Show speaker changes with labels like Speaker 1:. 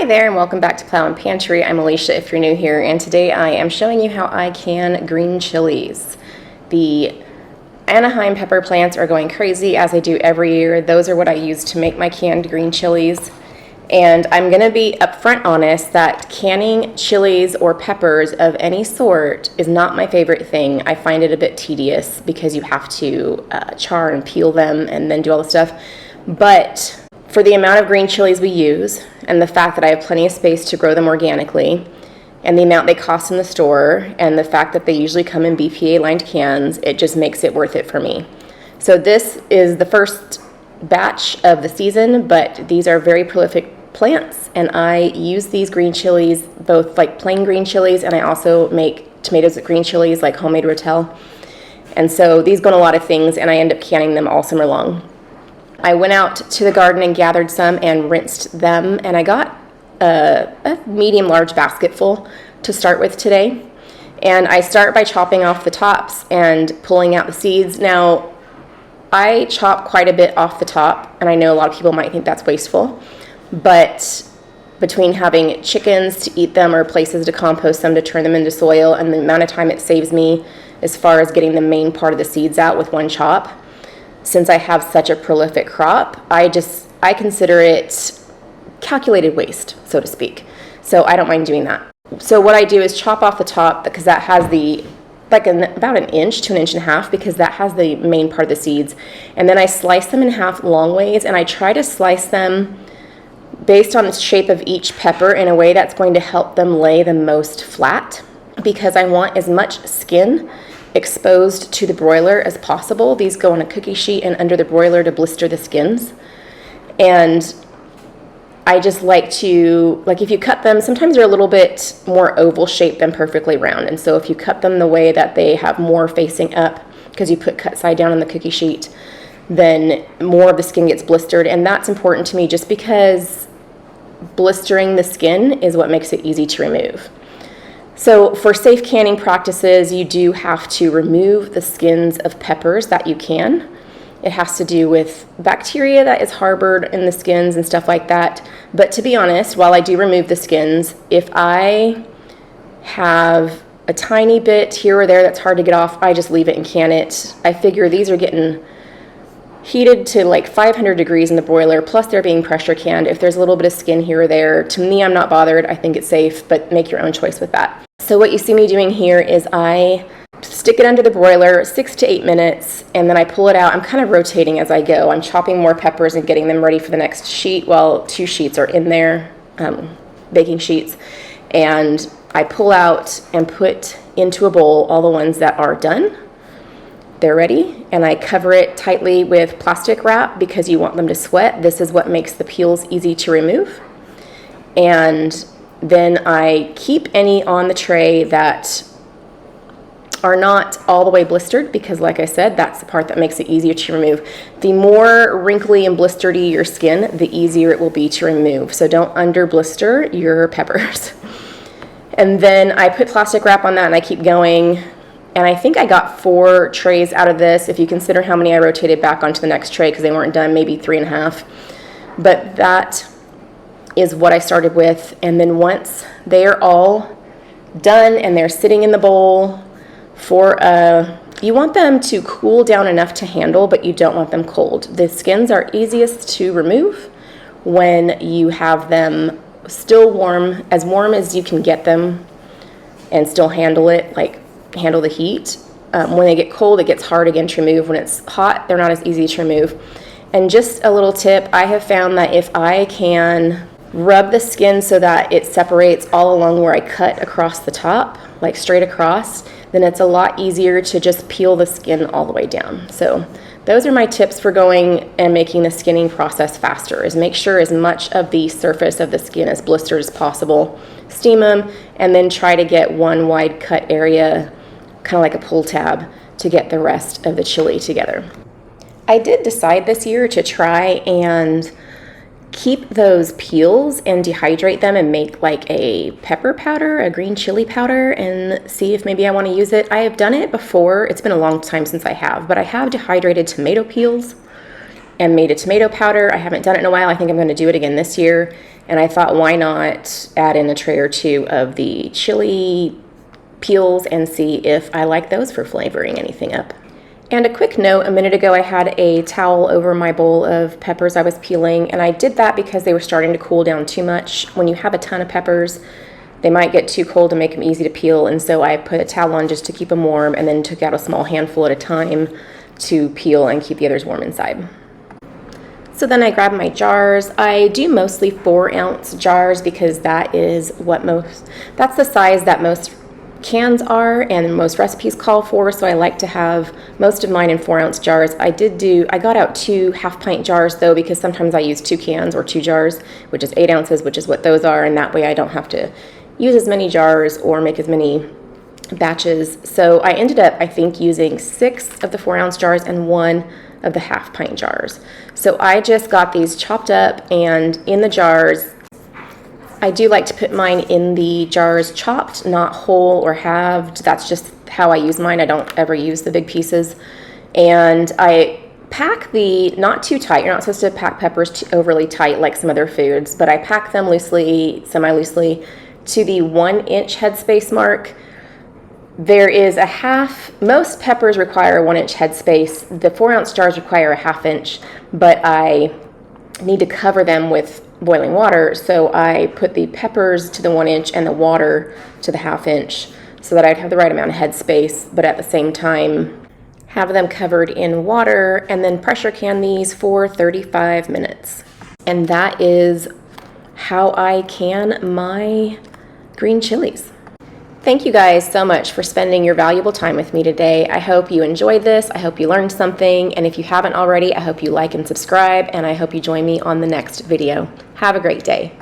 Speaker 1: Hi there and welcome back to Plow and Pantry. I'm Alicia if you're new here, and today I am showing you how I can green chilies. The Anaheim pepper plants are going crazy as I do every year. Those are what I use to make my canned green chilies. And I'm gonna be upfront honest that canning chilies or peppers of any sort is not my favorite thing. I find it a bit tedious because you have to char and peel them and then do all the stuff. But for the amount of green chilies we use and the fact that I have plenty of space to grow them organically and the amount they cost in the store and the fact that they usually come in BPA lined cans, it just makes it worth it for me. So this is the first batch of the season, but these are very prolific plants and I use these green chilies, both like plain green chilies, and I also make tomatoes with green chilies like homemade rotel. And so these go in a lot of things and I end up canning them all summer long. I went out to the garden and gathered some and rinsed them, and I got a medium-large basket full to start with today. And I start by chopping off the tops and pulling out the seeds. Now, I chop quite a bit off the top, and I know a lot of people might think that's wasteful, but between having chickens to eat them or places to compost them to turn them into soil and the amount of time it saves me as far as getting the main part of the seeds out with one chop, since I have such a prolific crop, I consider it calculated waste, so to speak. So I don't mind doing that. So what I do is chop off the top because that has about an inch to an inch and a half, because that has the main part of the seeds. And then I slice them in half long ways, and I try to slice them based on the shape of each pepper in a way that's going to help them lay the most flat, because I want as much skin exposed to the broiler as possible. These go on a cookie sheet and under the broiler to blister the skins. And I just like to, if you cut them, sometimes they're a little bit more oval shaped than perfectly round. And so if you cut them the way that they have more facing up, because you put cut side down on the cookie sheet, then more of the skin gets blistered. And that's important to me just because blistering the skin is what makes it easy to remove. So for safe canning practices, you do have to remove the skins of peppers that you can. It has to do with bacteria that is harbored in the skins and stuff like that. But to be honest, while I do remove the skins, if I have a tiny bit here or there that's hard to get off, I just leave it and can it. I figure these are getting heated to like 500 degrees in the broiler, plus they're being pressure canned. If there's a little bit of skin here or there, to me, I'm not bothered. I think it's safe, but make your own choice with that. So what you see me doing here is I stick it under the broiler 6 to 8 minutes, and then I pull it out. I'm kind of rotating as I go. I'm chopping more peppers and getting them ready for the next sheet while 2 sheets are in there, baking sheets. And I pull out and put into a bowl all the ones that are done. They're ready, and I cover it tightly with plastic wrap because you want them to sweat. This is what makes the peels easy to remove. And then I keep any on the tray that are not all the way blistered because, like I said, that's the part that makes it easier to remove. The more wrinkly and blistery your skin, the easier it will be to remove. So don't under blister your peppers. And then I put plastic wrap on that and I keep going. And I think I got 4 trays out of this, if you consider how many I rotated back onto the next tray because they weren't done, maybe 3.5. But that is what I started with. And then once they are all done and they're sitting in the bowl you want them to cool down enough to handle, but you don't want them cold. The skins are easiest to remove when you have them still warm as you can get them and still handle the heat. When they get cold, it gets hard again to remove. When it's hot, they're not as easy to remove. And just a little tip, I have found that if I can rub the skin so that it separates all along where I cut across the top, like straight across, then it's a lot easier to just peel the skin all the way down. So those are my tips for going and making the skinning process faster, is make sure as much of the surface of the skin is blistered as possible, steam them, and then try to get one wide cut area, kind of like a pull tab, to get the rest of the chili together. I did decide this year to try and keep those peels and dehydrate them and make like a pepper powder, a green chili powder, and see if maybe I want to use it. I have done it before. It's been a long time since I have, but I have dehydrated tomato peels and made a tomato powder. I haven't done it in a while. I think I'm going to do it again this year. And I thought, why not add in a tray or two of the chili peels and see if I like those for flavoring anything up. And a quick note, a minute ago I had a towel over my bowl of peppers I was peeling, and I did that because they were starting to cool down too much. When you have a ton of peppers, they might get too cold to make them easy to peel, and so I put a towel on just to keep them warm and then took out a small handful at a time to peel and keep the others warm inside. So then I grabbed my jars. I do mostly 4-ounce jars because that's the size that most cans are and most recipes call for, so I like to have most of mine in 4-ounce jars. I got out 2 half-pint jars though, because sometimes I use 2 cans or 2 jars, which is 8 ounces, which is what those are, and that way I don't have to use as many jars or make as many batches. So I ended up, I think, using 6 of the 4-ounce jars and 1 of the half-pint jars. So I just got these chopped up, and in the jars, I do like to put mine in the jars chopped, not whole or halved. That's just how I use mine. I don't ever use the big pieces. And I pack not too tight. You're not supposed to pack peppers overly tight like some other foods, but I pack them loosely, semi-loosely, to the 1-inch headspace mark. There is most peppers require a 1-inch headspace. The 4-ounce jars require a 1/2 inch, but I need to cover them with boiling water, so I put the peppers to the 1-inch and the water to the 1/2 inch so that I'd have the right amount of headspace, but at the same time have them covered in water, and then pressure can these for 35 minutes. And that is how I can my green chilies. Thank you guys so much for spending your valuable time with me today. I hope you enjoyed this. I hope you learned something. And if you haven't already, I hope you like and subscribe, and I hope you join me on the next video. Have a great day.